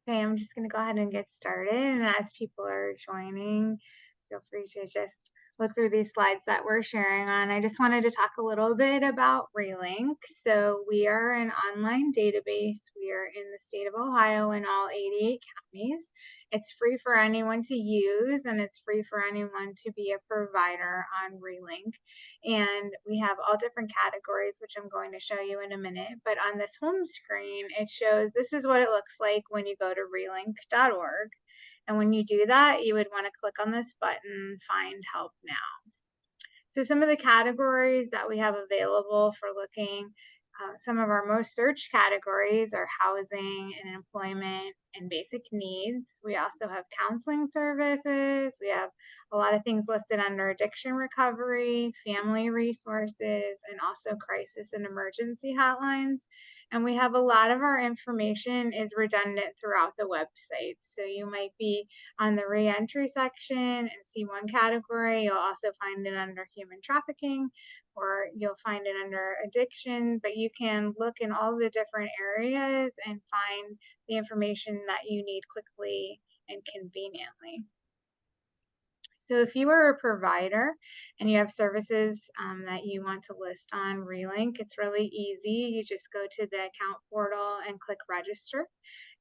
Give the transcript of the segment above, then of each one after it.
Okay, I'm just going to go ahead and get started. And as people are joining, feel free to just look through these slides that we're sharing on. I just wanted to talk a little bit about Relink. So we are an online database. We are in the state of Ohio in all 88 counties. It's free for anyone to use, and it's free for anyone to be a provider on Relink. And we have all different categories, which I'm going to show you in a minute. But on this home screen, it shows this is what it looks like when you go to relink.org. And when you do that, you would want to click on this button, Find Help Now. So some of the categories that we have available for looking, some of our most searched categories are housing and employment and basic needs. We also have counseling services. We have a lot of things listed under addiction recovery, family resources, and also crisis and emergency hotlines. And we have a lot of our information is redundant throughout the website. So you might be on the reentry section and see one category. You'll also find it under human trafficking, or you'll find it under addiction, but you can look in all the different areas and find the information that you need quickly and conveniently. So if you are a provider and you have services that you want to list on Relink, it's really easy. You just go to the account portal and click register,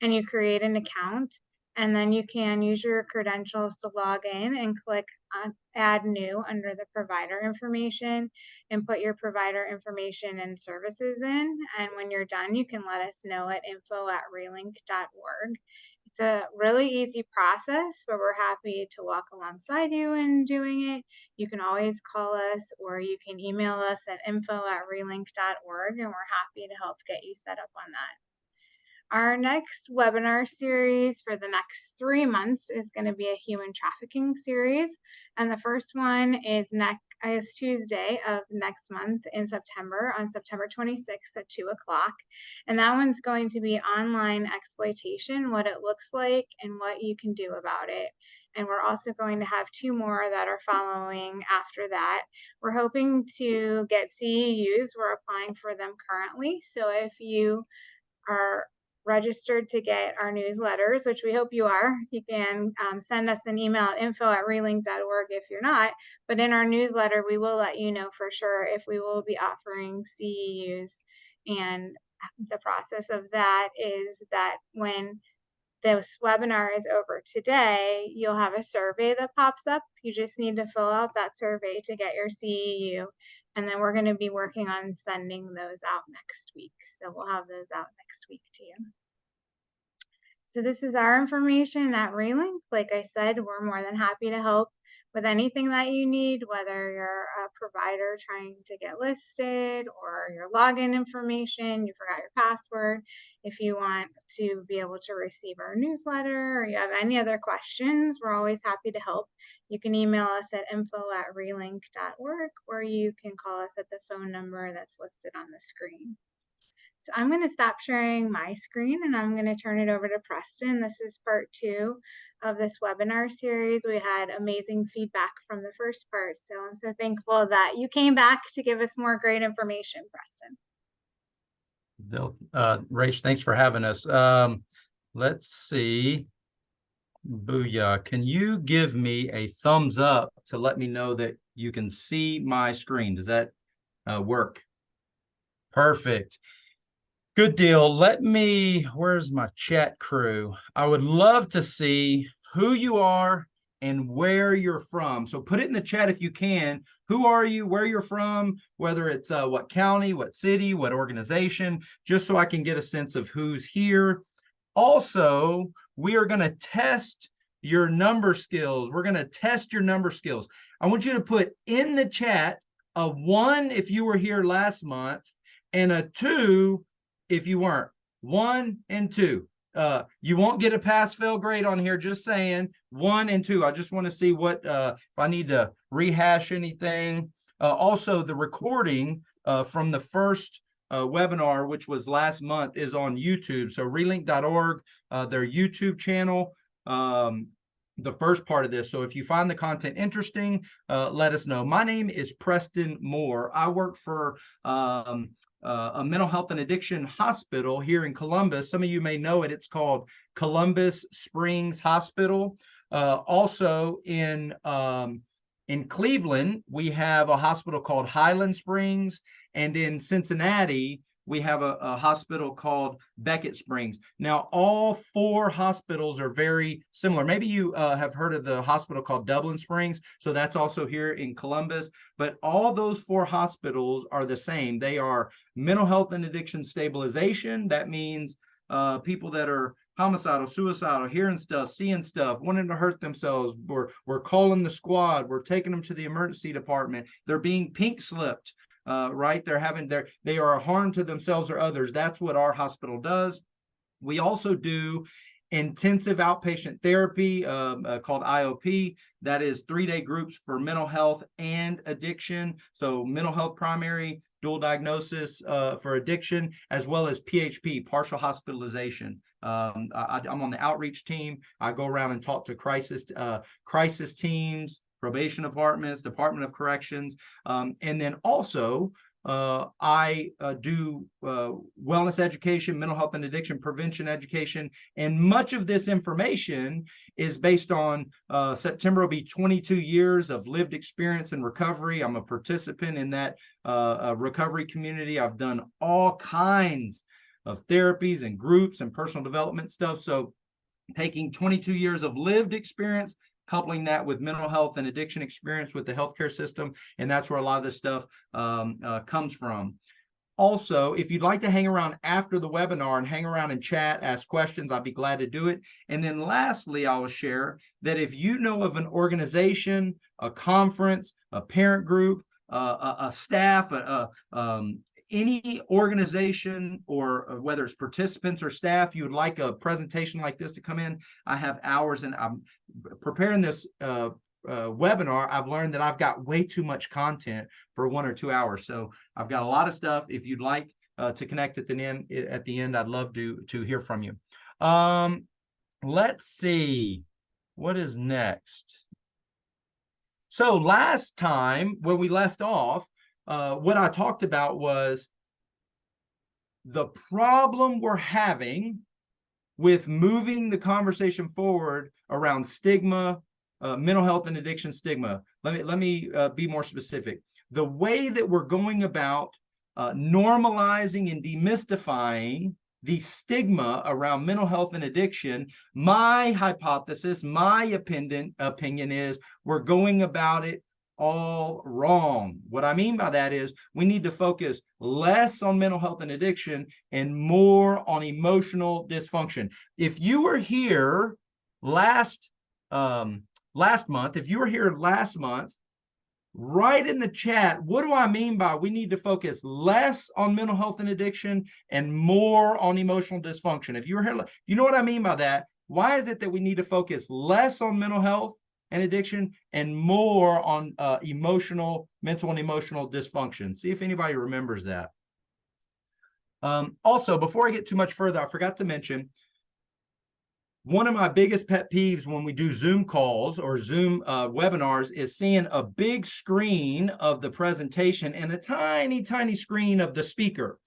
and you create an account. And then you can use your credentials to log in and click on add new under the provider information and put your provider information and services in. And when you're done, you can let us know at info@relink.org. It's a really easy process, but we're happy to walk alongside you in doing it. You can always call us or you can email us at info@relink.org, and we're happy to help get you set up on that. Our next webinar series for the next 3 months is going to be a human trafficking series. And the first one is Tuesday of next month in September, on September 26th at 2 o'clock. And that one's going to be online exploitation, what it looks like and what you can do about it. And we're also going to have 2 more that are following after that. We're hoping to get CEUs. We're applying for them currently. So if you are registered to get our newsletters, which we hope you are, you can send us an email at info@relink.org if you're not. But in our newsletter, we will let you know for sure if we will be offering CEUs. And the process of that is that when this webinar is over today, you'll have a survey that pops up. You just need to fill out that survey to get your CEU. And then we're going to be working on sending those out next week. So we'll have those out next week to you. So this is our information at Relink. Like I said, we're more than happy to help with anything that you need, whether you're a provider trying to get listed or your login information, you forgot your password. If you want to be able to receive our newsletter or you have any other questions, we're always happy to help. You can email us at info@relink.org, or you can call us at the phone number that's listed on the screen. So I'm going to stop sharing my screen and I'm going to turn it over to Preston. This is part 2 of this webinar series. We had amazing feedback from the first part. So I'm so thankful that you came back to give us more great information, Preston. Rach, thanks for having us. Let's see. Booyah. Can you give me a thumbs up to let me know that you can see my screen? Does that work? Perfect. Good deal. Where's my chat crew? I would love to see who you are and where you're from. So put it in the chat if you can. Who are you, where you're from, whether it's what county, what city, what organization, just so I can get a sense of who's here. Also, we are going to test your number skills. We're going to test your number skills. I want you to put in the chat a 1 if you were here last month and a 2 if you weren't. 1 and 2. You won't get a pass-fail grade on here, just saying. 1 and 2. I just want to see what if I need to rehash anything. Also, the recording from the first webinar, which was last month, is on YouTube. So relink.org, their YouTube channel, the first part of this. So if you find the content interesting, let us know. My name is Preston Moore. I work for a mental health and addiction hospital here in Columbus. Some of you may know it. It's called Columbus Springs Hospital. Also in Cleveland, we have a hospital called Highland Springs, and in Cincinnati, we have a hospital called Beckett Springs. Now, all 4 hospitals are very similar. Maybe you have heard of the hospital called Dublin Springs. So that's also here in Columbus. But all those 4 hospitals are the same. They are mental health and addiction stabilization. That means people that are homicidal, suicidal, hearing stuff, seeing stuff, wanting to hurt themselves. We're calling the squad. We're taking them to the emergency department. They're being pink slipped. Right? They are a harm to themselves or others. That's what our hospital does. We also do intensive outpatient therapy called IOP. That is 3-day groups for mental health and addiction. So mental health primary, dual diagnosis for addiction, as well as PHP, partial hospitalization. I'm on the outreach team. I go around and talk to crisis teams, probation departments, Department of Corrections, and then also I do wellness education, mental health and addiction prevention education, and much of this information is based on September will be 22 years of lived experience in recovery. I'm a participant in that recovery community. I've done all kinds of therapies and groups and personal development stuff. So taking 22 years of lived experience, coupling that with mental health and addiction experience with the healthcare system. And that's where a lot of this stuff comes from. Also, if you'd like to hang around after the webinar and hang around and chat, ask questions, I'd be glad to do it. And then lastly, I will share that if you know of an organization, a conference, a parent group, a staff, any organization, or whether it's participants or staff, you would like a presentation like this to come in, I have hours, and I'm preparing this webinar. I've learned that I've got way too much content for 1 or 2 hours. So I've got a lot of stuff. If you'd like to connect at the end, I'd love to hear from you. Let's see, what is next? So last time when we left off, what I talked about was the problem we're having with moving the conversation forward around stigma, mental health and addiction stigma. Let me be more specific. The way that we're going about normalizing and demystifying the stigma around mental health and addiction, my hypothesis, my opinion is we're going about it all wrong. What I mean by that is we need to focus less on mental health and addiction and more on emotional dysfunction. If you were here last month, if you were here last month, write in the chat, what do I mean by we need to focus less on mental health and addiction and more on emotional dysfunction? If you were here, you know what I mean by that. Why is it that we need to focus less on mental health and addiction and more on mental and emotional dysfunction? See if anybody remembers that. Also, before I get too much further, I forgot to mention, one of my biggest pet peeves when we do Zoom calls or Zoom webinars is seeing a big screen of the presentation and a tiny, tiny screen of the speaker.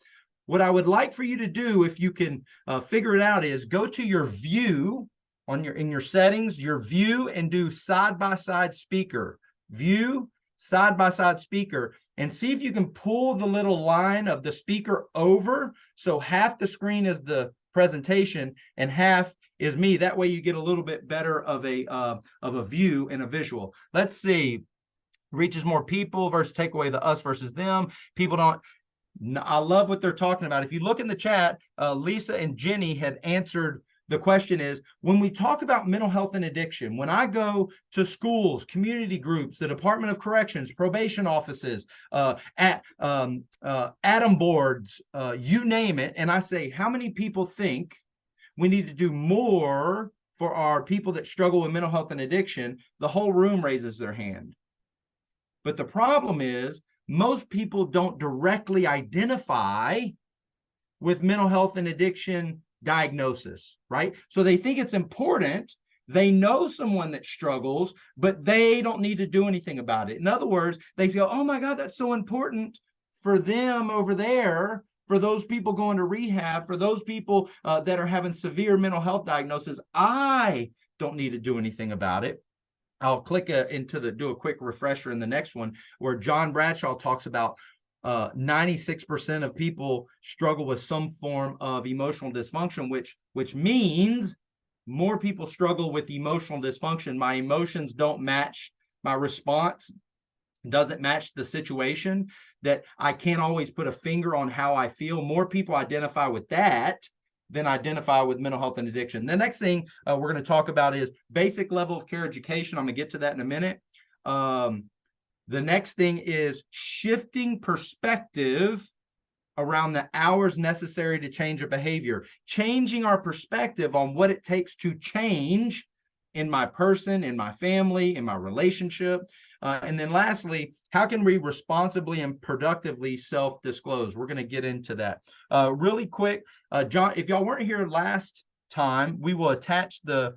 What I would like for you to do, if you can figure it out, is go to your view in your settings, your view, and do side-by-side speaker. View, side-by-side speaker, and see if you can pull the little line of the speaker over so half the screen is the presentation and half is me. That way you get a little bit better of a view and a visual. Let's see. Reaches more people versus take away the us versus them. People don't. I love what they're talking about. If you look in the chat, Lisa and Jenny had answered. The question is, when we talk about mental health and addiction, when I go to schools, community groups, the Department of Corrections, probation offices, Atom boards, you name it, and I say, how many people think we need to do more for our people that struggle with mental health and addiction? The whole room raises their hand. But the problem is, most people don't directly identify with mental health and addiction diagnosis, right? So they think it's important. They know someone that struggles, but they don't need to do anything about it. In other words, they go, oh my God, that's so important for them over there, for those people going to rehab, for those people that are having severe mental health diagnosis. I don't need to do anything about it. I'll click do a quick refresher in the next one, where John Bradshaw talks about 96% of people struggle with some form of emotional dysfunction, which means more people struggle with emotional dysfunction. My emotions don't match, my response doesn't match the situation, that I can't always put a finger on how I feel. More people identify with that than identify with mental health and addiction. The next thing we're going to talk about is basic level of care education. I'm going to get to that in a minute. The next thing is shifting perspective around the hours necessary to change a behavior, changing our perspective on what it takes to change in my person, in my family, in my relationship. And then lastly, how can we responsibly and productively self-disclose? We're going to get into that. Really quick, John, if y'all weren't here last time, we will attach the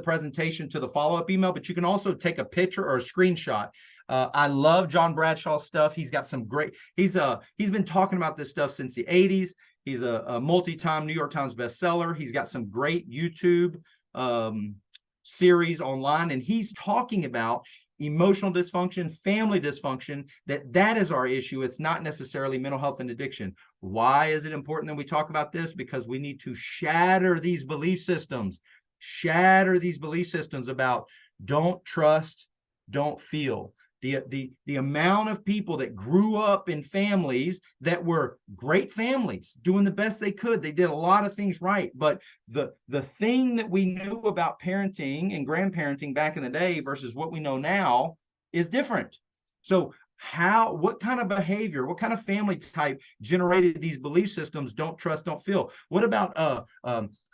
presentation to the follow-up email, but you can also take a picture or a screenshot. I love John Bradshaw's stuff. He's got some great, he's been talking about this stuff since the 80s. He's a multi-time New York Times bestseller. He's got some great YouTube series online, and he's talking about emotional dysfunction, family dysfunction, that is our issue. It's not necessarily mental health and addiction. Why is it important that we talk about this? Because we need to shatter these belief systems about don't trust, don't feel. The amount of people that grew up in families that were great families, doing the best they could. They did a lot of things right. But the thing that we knew about parenting and grandparenting back in the day versus what we know now is different. So what kind of behavior, what kind of family type generated these belief systems? Don't trust, don't feel. What about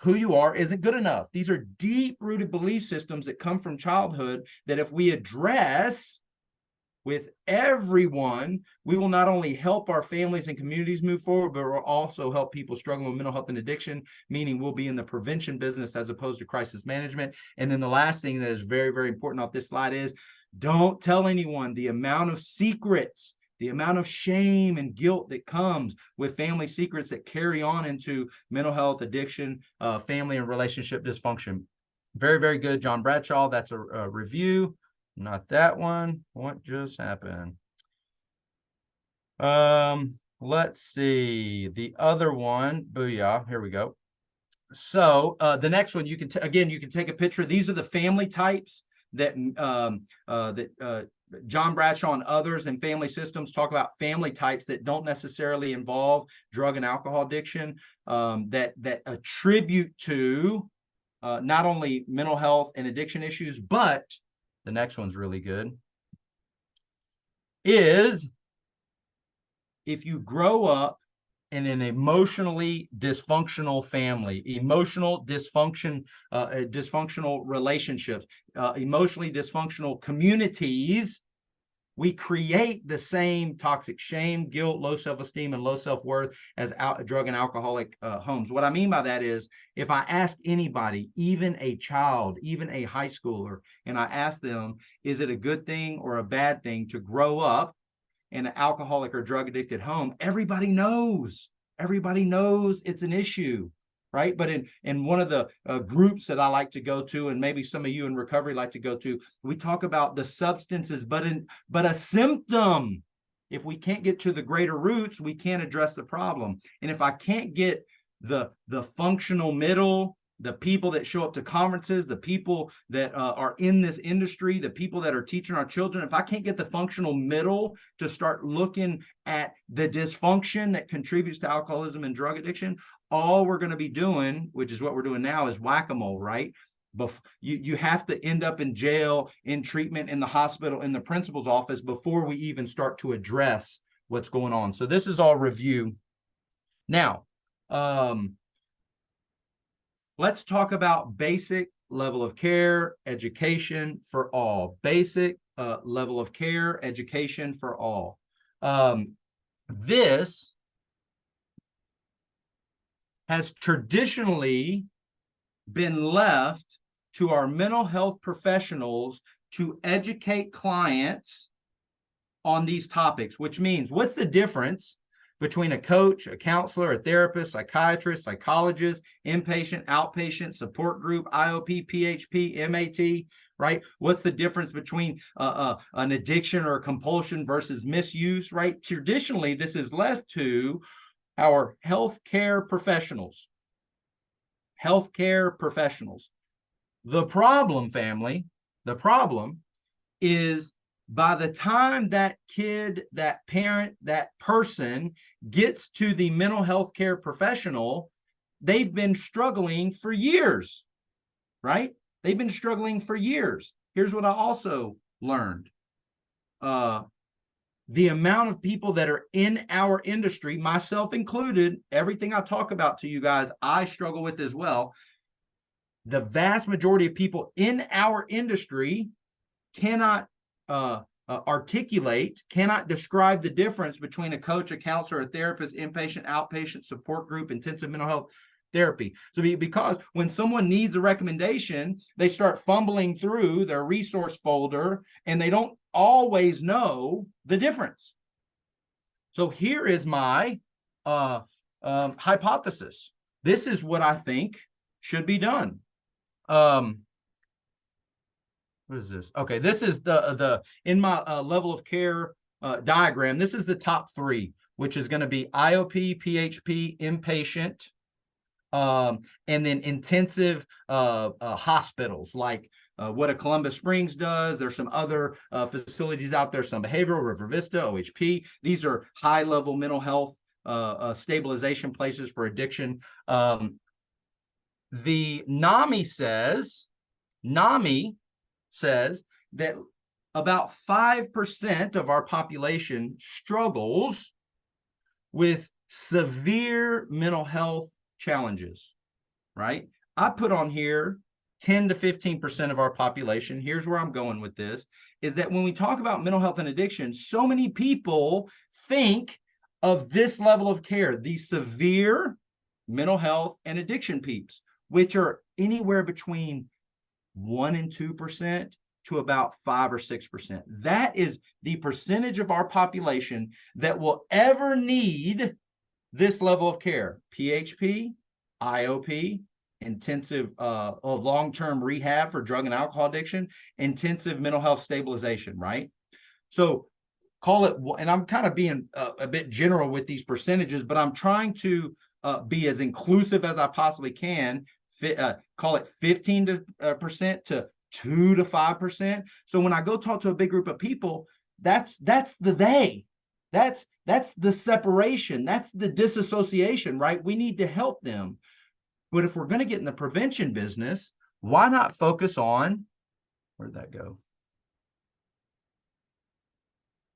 who you are isn't good enough? These are deep-rooted belief systems that come from childhood that if we address with everyone, we will not only help our families and communities move forward, but we'll also help people struggling with mental health and addiction, meaning we'll be in the prevention business as opposed to crisis management. And then the last thing that is very, very important off this slide is don't tell anyone. The amount of secrets, the amount of shame and guilt that comes with family secrets that carry on into mental health, addiction, family and relationship dysfunction. Very, very good, John Bradshaw. That's a review. Not that one. What just happened? Let's see. The other one. Booyah. Here we go. So the next one, you can take a picture. These are the family types that John Bradshaw and others in family systems talk about, family types that don't necessarily involve drug and alcohol addiction, that attribute to not only mental health and addiction issues, but the next one's really good, is if you grow up in an emotionally dysfunctional family, emotional dysfunction, dysfunctional relationships, emotionally dysfunctional communities, we create the same toxic shame, guilt, low self-esteem, and low self-worth as drug and alcoholic homes. What I mean by that is, if I ask anybody, even a child, even a high schooler, and I ask them, is it a good thing or a bad thing to grow up in an alcoholic or drug addicted home? Everybody knows it's an issue. Right. But in one of the groups that I like to go to, and maybe some of you in recovery like to go to, we talk about the substances, but a symptom. If we can't get to the greater roots, we can't address the problem. And if I can't get the functional middle, the people that show up to conferences, the people that are in this industry, the people that are teaching our children, if I can't get the functional middle to start looking at the dysfunction that contributes to alcoholism and drug addiction, all we're going to be doing, which is what we're doing now, is whack-a-mole, right? You have to end up in jail, in treatment, in the hospital, in the principal's office before we even start to address what's going on. So this is all review. Now, let's talk about basic level of care, education for all. Basic level of care, education for all. This has traditionally been left to our mental health professionals to educate clients on these topics, which means what's the difference between a coach, a counselor, a therapist, psychiatrist, psychologist, inpatient, outpatient, support group, IOP, PHP, MAT, right? What's the difference between an addiction or a compulsion versus misuse, right? Traditionally, this is left to our healthcare professionals. Healthcare professionals. The problem, family, the problem is by the time that kid, that parent, that person gets to the mental health care professional, they've been struggling for years, right? They've been struggling for years. Here's what I also learned. The amount of people that are in our industry, myself included, everything I talk about to you guys, I struggle with as well. The vast majority of people in our industry cannot articulate, cannot describe the difference between a coach, a counselor, a therapist, inpatient, outpatient, support group, intensive mental health therapy. So because when someone needs a recommendation, they start fumbling through their resource folder and they don't always know the difference. So here is my hypothesis. This is what I think should be done. What is this? Okay, this is the in my level of care diagram. This is the top three, which is going to be IOP, PHP, inpatient, and then intensive hospitals like what a Columbus Springs does. There's some other facilities out there, some behavioral, River Vista, OHP. These are high-level mental health stabilization places for addiction. The NAMI says that about 5% of our population struggles with severe mental health challenges, right? I put on here 10 to 15% of our population. Here's where I'm going with this, is that when we talk about mental health and addiction, so many people think of this level of care, the severe mental health and addiction peeps, which are anywhere between 1 and 2% to about 5 or 6%. That is the percentage of our population that will ever need this level of care: PHP, IOP, intensive long-term rehab for drug and alcohol addiction, intensive mental health stabilization, right? So call it, and I'm kind of being a bit general with these percentages, but I'm trying to be as inclusive as I possibly can. Call it 15% to 2 to 5%. So when I go talk to a big group of people, that's the they. That's the separation. That's the disassociation, right? We need to help them. But if we're going to get in the prevention business, why not focus on, where'd that go?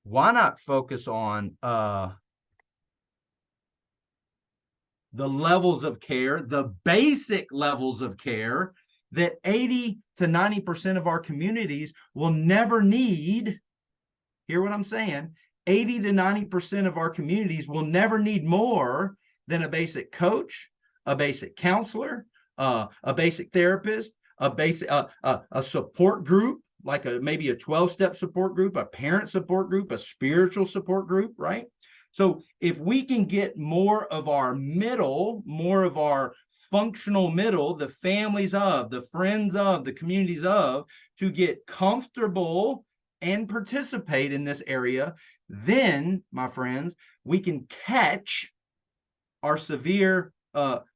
Why not focus on the levels of care, the basic levels of care that 80 to 90% of our communities will never need? Hear what I'm saying? 80 to 90% of our communities will never need more than a basic coach, a basic counselor, a basic therapist, a support group, like maybe a 12-step support group, a parent support group, a spiritual support group, right? So if we can get more of our middle, more of our functional middle, the families of, the friends of, the communities of, to get comfortable and participate in this area, then, my friends, we can catch our severe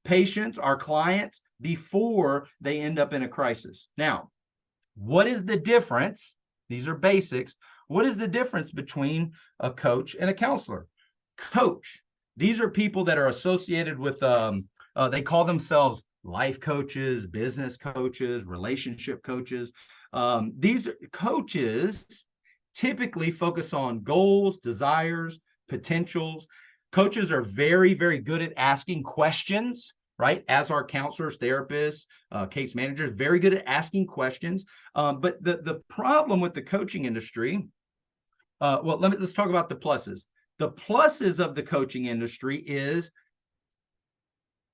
patients, our clients, before they end up in a crisis. Now, what is the difference? These are basics. What is the difference between a coach and a counselor? Coach, these are people that are associated with, they call themselves life coaches, business coaches, relationship coaches. These coaches typically focus on goals, desires, potentials. Coaches are very, very good at asking questions, right? As our counselors, therapists, case managers, very good at asking questions. But the problem with the coaching industry, let's talk about the pluses. The pluses of the coaching industry is,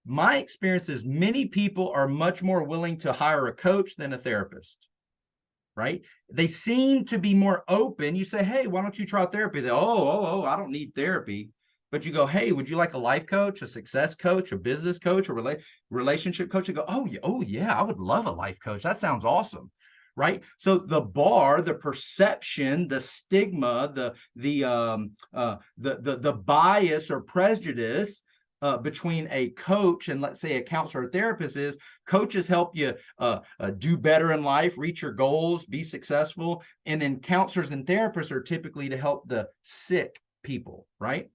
my experience is many people are much more willing to hire a coach than a therapist. right? They seem to be more open. You say, hey, why don't you try therapy? They, I don't need therapy. But you go, hey, would you like a life coach, a success coach, a business coach, a relationship coach? You go, oh yeah, I would love a life coach. That sounds awesome, right? So the bar, the perception, the stigma, the bias or prejudice between a coach and, let's say, a counselor or therapist is coaches help you do better in life, reach your goals, be successful. And then counselors and therapists are typically to help the sick people, right?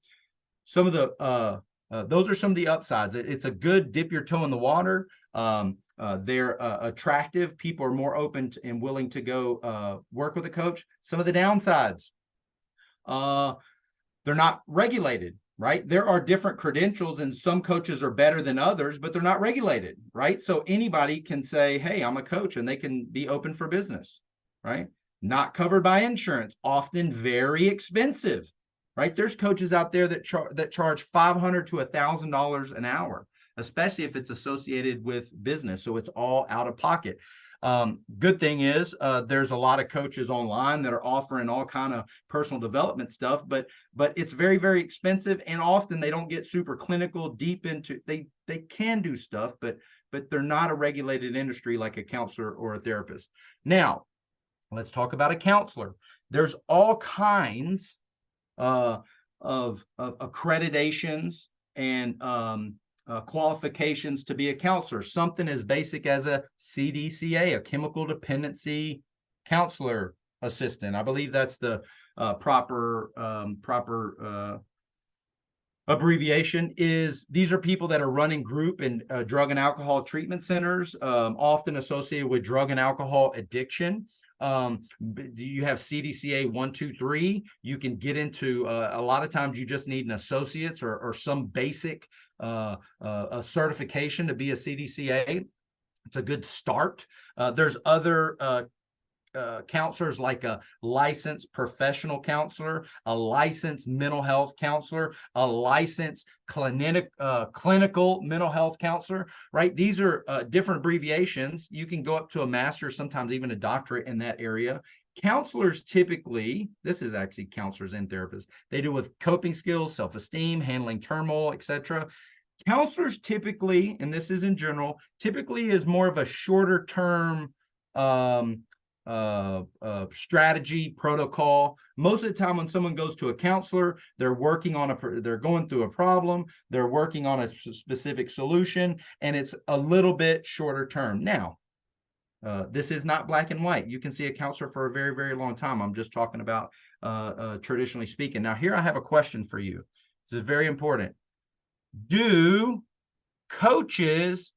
Some of the those are some of the upsides. It's a good dip your toe in the water. They're attractive. People are more open and willing to go work with a coach. Some of the downsides, they're not regulated, right? There are different credentials, and some coaches are better than others, but they're not regulated, right? So anybody can say, hey, I'm a coach, and they can be open for business, right? Not covered by insurance, often very expensive, right? There's coaches out there that charge $500 to $1,000 an hour, especially if it's associated with business. So it's all out of pocket. Good thing is there's a lot of coaches online that are offering all kind of personal development stuff, but it's very, very expensive, and often they don't get super clinical deep into. They can do stuff, but they're not a regulated industry like a counselor or a therapist. Now, let's talk about a counselor. There's all kinds of accreditations and qualifications to be a counselor. Something as basic as a CDCA, a chemical dependency counselor assistant. I believe that's the proper abbreviation. Is these are people that are running group and drug and alcohol treatment centers, often associated with drug and alcohol addiction. You have CDCA 1, 2, 3. You can get into a lot of times you just need an associate's or some basic a certification to be a CDCA. It's a good start. There's other counselors like a licensed professional counselor, a licensed mental health counselor, a licensed clinical mental health counselor, right? These are different abbreviations. You can go up to a master's, sometimes even a doctorate in that area. Counselors typically, this is actually counselors and therapists, they deal with coping skills, self-esteem, handling turmoil, etc. Counselors typically, and this is in general, typically is more of a shorter term strategy protocol. Most of the time when someone goes to a counselor, they're going through a problem, they're working on a specific solution, and it's a little bit shorter term. Now, this is not black and white. You can see a counselor for a very, very long time. I'm just talking about traditionally speaking. Now, here I have a question for you. This is very important. Do coaches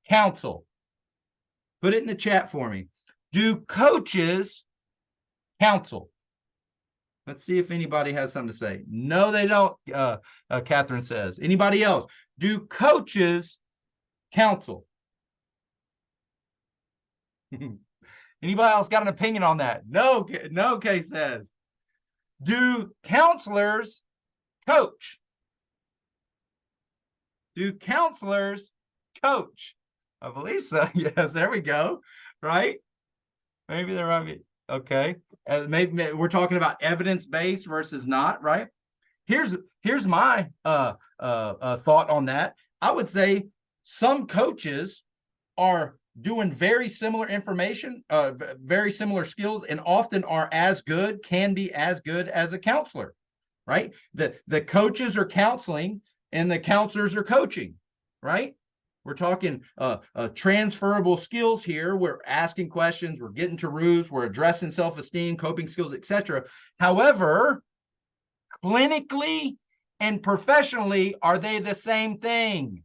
counsel? Put it in the chat for me. Do coaches counsel? Let's see if anybody has something to say. No, they don't, Catherine says. Anybody else? Do coaches counsel? Anybody else got an opinion on that? No, Kay says. Do counselors coach? Do counselors coach? I believe so. Yes, there we go. Right? Maybe they're right. Okay. Maybe we're talking about evidence-based versus not, right? Here's my thought on that. I would say some coaches are doing very similar information, very similar skills, and often can be as good as a counselor, right? The coaches are counseling and the counselors are coaching, right? We're talking transferable skills here. We're asking questions, we're getting to roots, we're addressing self-esteem, coping skills, etc. However, clinically and professionally, are they the same thing?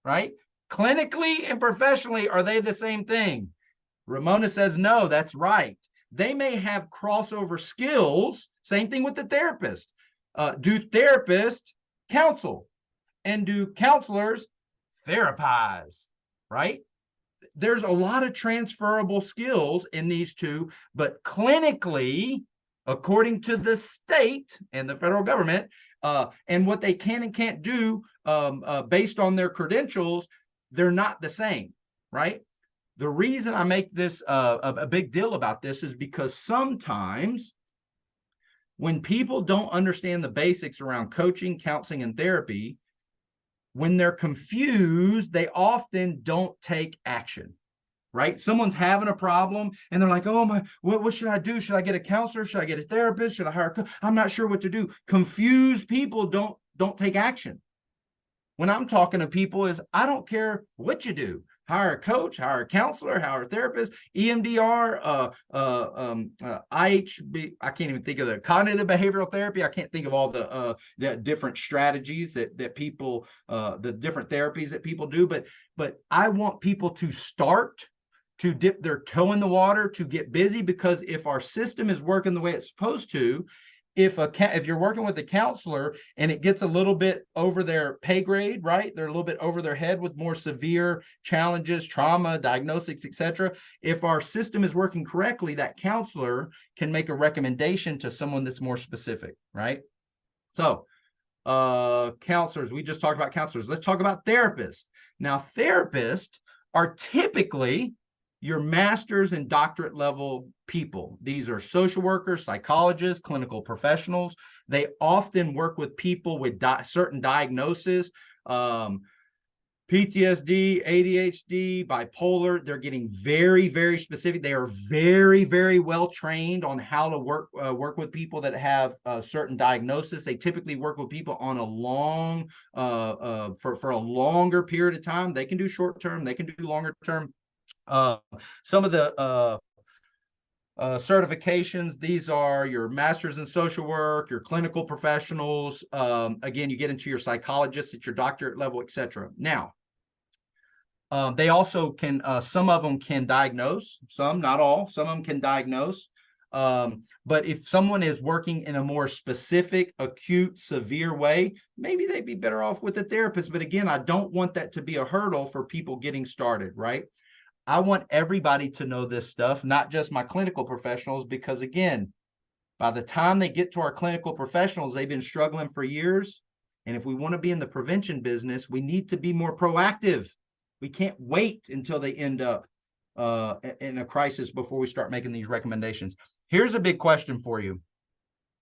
Right? Clinically and professionally, are they the same thing? Ramona says, no, that's right. They may have crossover skills. Same thing with the therapist. Do therapists counsel? And do counselors therapize? Right? There's a lot of transferable skills in these two, but clinically, according to the state and the federal government, and what they can and can't do based on their credentials, they're not the same, right? The reason I make this a big deal about this is because sometimes when people don't understand the basics around coaching, counseling, and therapy, when they're confused, they often don't take action. Right? Someone's having a problem and they're like, oh my, what should I do? Should I get a counselor? Should I get a therapist? Should I hire a coach? I'm not sure what to do. Confused people don't take action. When I'm talking to people is I don't care what you do. Hire a coach, hire a counselor, hire a therapist, EMDR, IHB. I can't even think of the cognitive behavioral therapy. I can't think of all the different strategies that people, the different therapies that people do. But I want people to start to dip their toe in the water, to get busy, because if our system is working the way it's supposed to, if you're working with a counselor and it gets a little bit over their pay grade, right? They're a little bit over their head with more severe challenges, trauma, diagnostics, etc. If our system is working correctly, that counselor can make a recommendation to someone that's more specific, right? So, counselors, we just talked about counselors. Let's talk about therapists. Now, therapists are typically your master's and doctorate level people. These are social workers, psychologists, clinical professionals. They often work with people with certain diagnoses, PTSD, ADHD, bipolar. They're getting very, very specific. They are very, very well trained on how to work with people that have certain diagnosis. They typically work with people on a long, for a longer period of time. They can do short term. They can do longer term. Some of the certifications, these are your masters in social work, your clinical professionals. Again, you get into your psychologists at your doctorate level, etc. Now, they also can, some of them can diagnose, some, not all, some of them can diagnose. But if someone is working in a more specific, acute, severe way, maybe they'd be better off with a therapist. But again, I don't want that to be a hurdle for people getting started, right? I want everybody to know this stuff, not just my clinical professionals, because again, by the time they get to our clinical professionals, they've been struggling for years. And if we want to be in the prevention business, we need to be more proactive. We can't wait until they end up in a crisis before we start making these recommendations. Here's a big question for you.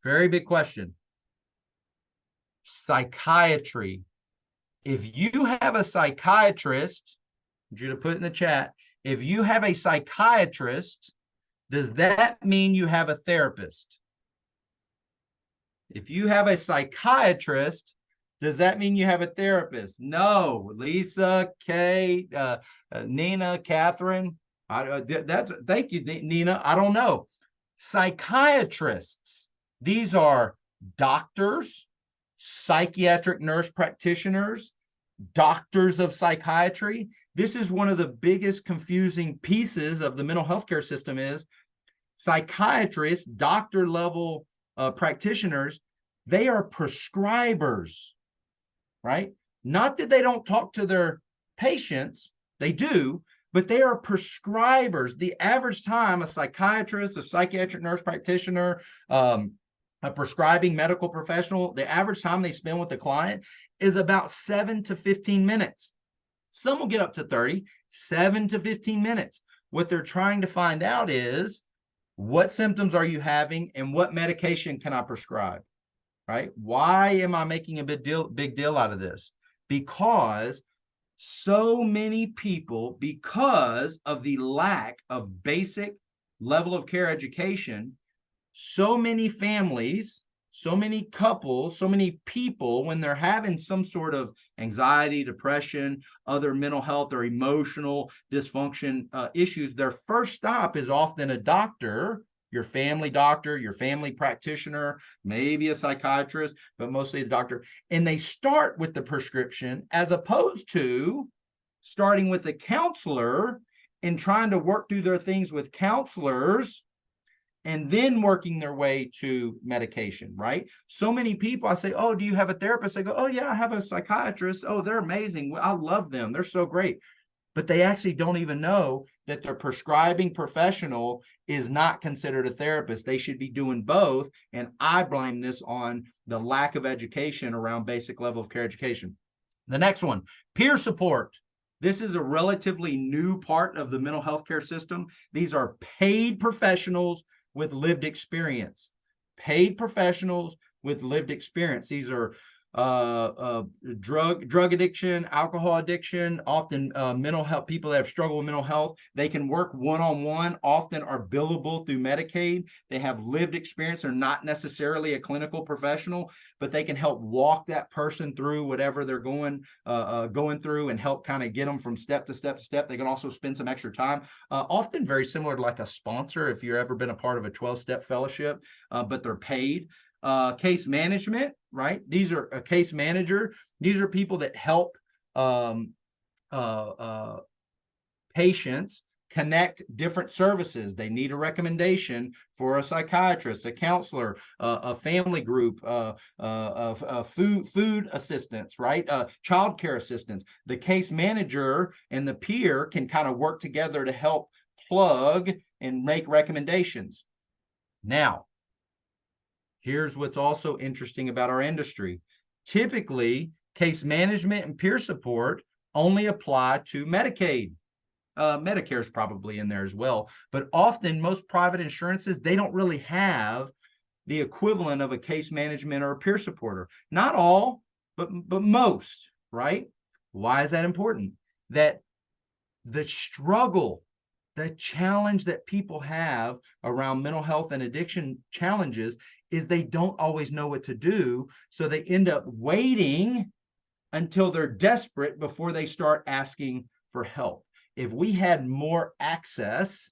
Very big question. Psychiatry. If you have a psychiatrist, I want you to put it in the chat. If you have a psychiatrist, does that mean you have a therapist? If you have a psychiatrist, does that mean you have a therapist? No. Lisa, Kay, Nina, Catherine. Thank you, Nina. I don't know. Psychiatrists. These are doctors, psychiatric nurse practitioners, doctors of psychiatry. This is one of the biggest confusing pieces of the mental health care system is psychiatrists, doctor level practitioners, they are prescribers, right? Not that they don't talk to their patients, they do, but they are prescribers. The average time a psychiatrist, a psychiatric nurse practitioner, a prescribing medical professional, the average time they spend with the client is about 7 to 15 minutes. Some will get up to 30, 7 to 15 minutes. What they're trying to find out is what symptoms are you having and what medication can I prescribe, right? Why am I making a big deal out of this? Because so many people, because of the lack of basic level of care education, so many families, so many couples, so many people, when they're having some sort of anxiety, depression, other mental health or emotional dysfunction issues, their first stop is often a doctor, your family practitioner, maybe a psychiatrist, but mostly the doctor. And they start with the prescription as opposed to starting with a counselor and trying to work through their things with counselors and then working their way to medication, right? So many people, I say, oh, do you have a therapist? I go, oh yeah, I have a psychiatrist. Oh, they're amazing. I love them. They're so great. But they actually don't even know that their prescribing professional is not considered a therapist. They should be doing both. And I blame this on the lack of education around basic level of care education. The next one, peer support. This is a relatively new part of the mental health care system. These are paid professionals with lived experience. Paid professionals with lived experience. These are drug addiction, alcohol addiction, often mental health, people that have struggled with mental health. They can work one-on-one, often are billable through Medicaid. They have lived experience. They're not necessarily a clinical professional, but they can help walk that person through whatever they're going through and help kind of get them from step to step to step. They can also spend some extra time, often very similar to like a sponsor if you've ever been a part of a 12-step fellowship, but they're paid. Case management, right? These are a case manager. These are people that help patients connect different services. They need a recommendation for a psychiatrist, a counselor, a family group, food assistance, right? Childcare assistance. The case manager and the peer can kind of work together to help plug and make recommendations. Now, here's what's also interesting about our industry. Typically, case management and peer support only apply to Medicaid. Medicare is probably in there as well, but often most private insurances, they don't really have the equivalent of a case management or a peer supporter. Not all, but most, right? Why is that important? That the struggle, the challenge that people have around mental health and addiction challenges is they don't always know what to do. So they end up waiting until they're desperate before they start asking for help. If we had more access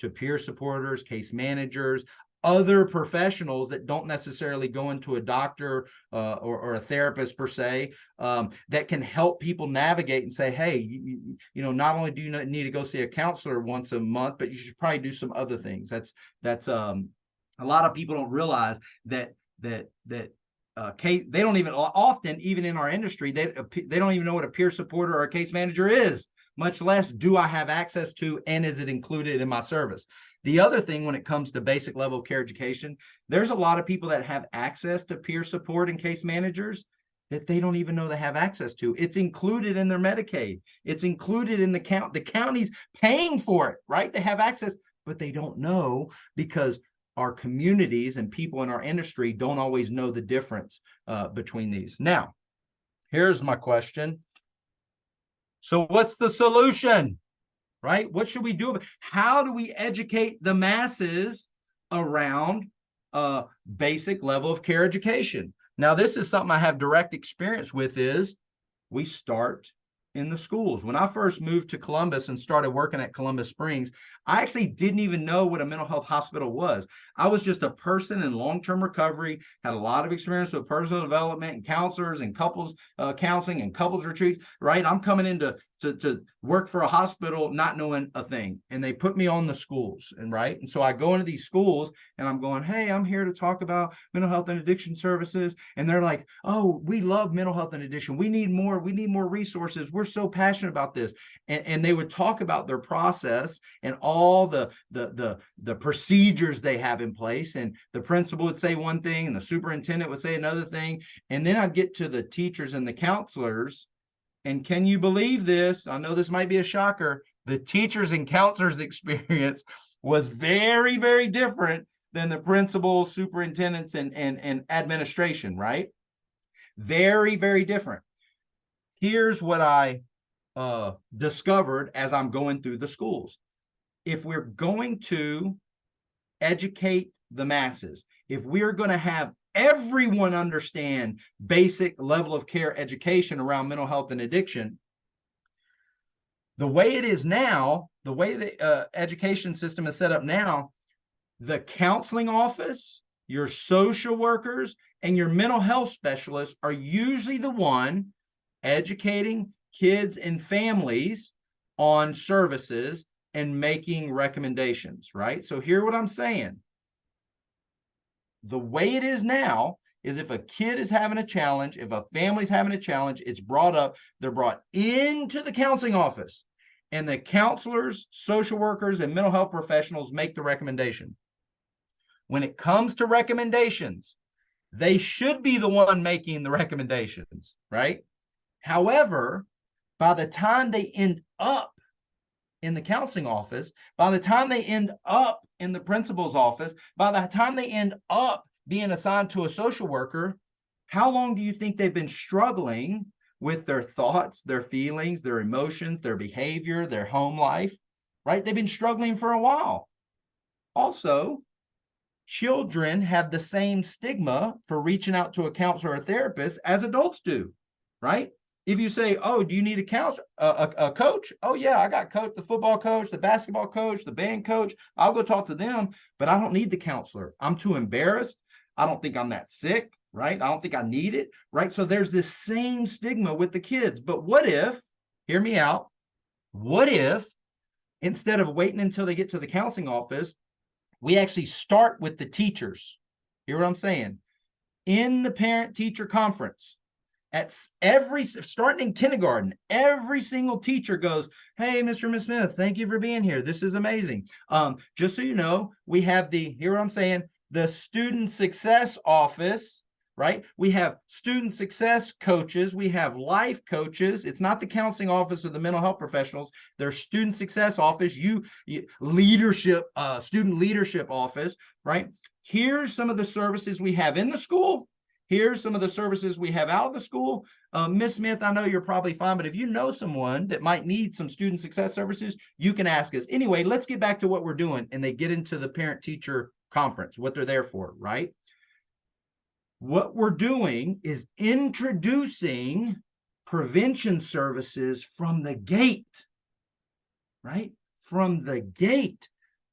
to peer supporters, case managers, other professionals that don't necessarily go into a doctor or a therapist per se, that can help people navigate and say, hey, you know, not only do you need to go see a counselor once a month, but you should probably do some other things. That's a lot of people don't realize that they don't even often, even in our industry, they don't even know what a peer supporter or a case manager is, much less do I have access to, and is it included in my service? The other thing when it comes to basic level of care education, there's a lot of people that have access to peer support and case managers that they don't even know they have access to. It's included in their Medicaid. It's included in the county's paying for it, right? They have access, but they don't know because our communities and people in our industry don't always know the difference between these. Now, here's my question. So what's the solution, right? What should we do? How do we educate the masses around basic level of care education? Now, this is something I have direct experience with is we start in the schools. When I first moved to Columbus and started working at Columbus Springs, I actually didn't even know what a mental health hospital was. I was just a person in long-term recovery, had a lot of experience with personal development and counselors and couples counseling and couples retreats, right? I'm coming in to work for a hospital not knowing a thing. And they put me on the schools, and right? And so I go into these schools and I'm going, hey, I'm here to talk about mental health and addiction services. And they're like, oh, we love mental health and addiction. We need more resources. We're so passionate about this. And they would talk about their process and all the procedures they have in place. And the principal would say one thing and the superintendent would say another thing. And then I'd get to the teachers and the counselors. And can you believe this? I know this might be a shocker. The teachers and counselors experience was very, very different than the principals, superintendents, and administration, right? Very, very different. Here's what I discovered as I'm going through the schools. If we're going to educate the masses, if we're going to have everyone understand basic level of care education around mental health and addiction, the way it is now, the way the education system is set up now, the counseling office, your social workers, and your mental health specialists are usually the one educating kids and families on services and making recommendations, right? So hear what I'm saying. The way it is now is if a kid is having a challenge, if a family's having a challenge, it's brought up, they're brought into the counseling office, and the counselors, social workers, and mental health professionals make the recommendation. When it comes to recommendations, they should be the one making the recommendations, right? However, by the time they end up in the counseling office, by the time they end up in the principal's office, by the time they end up being assigned to a social worker, how long do you think they've been struggling with their thoughts, their feelings, their emotions, their behavior, their home life, right? They've been struggling for a while. Also, children have the same stigma for reaching out to a counselor or a therapist as adults do, right? If you say, "Oh, do you need a counselor, a coach?" "Oh yeah, I got coach, the football coach, the basketball coach, the band coach. I'll go talk to them, but I don't need the counselor. I'm too embarrassed. I don't think I'm that sick, right? I don't think I need it, right?" So there's this same stigma with the kids. But what if, hear me out, what if instead of waiting until they get to the counseling office, we actually start with the teachers? Hear what I'm saying? In the parent teacher conference, at starting in kindergarten, every single teacher goes, "Hey, Mr. and Miss Smith, thank you for being here. This is amazing. Just so you know, we have hear what I'm saying, the student success office, right? We have student success coaches. We have life coaches. It's not the counseling office or the mental health professionals. Their student success office, leadership, student leadership office, right? Here's some of the services we have in the school. Here's some of the services we have out of the school. Miss Smith, I know you're probably fine, but if you know someone that might need some student success services, you can ask us. Anyway, let's get back to what we're doing. And they get into the parent-teacher conference, what they're there for, right? What we're doing is introducing prevention services from the gate, right? From the gate.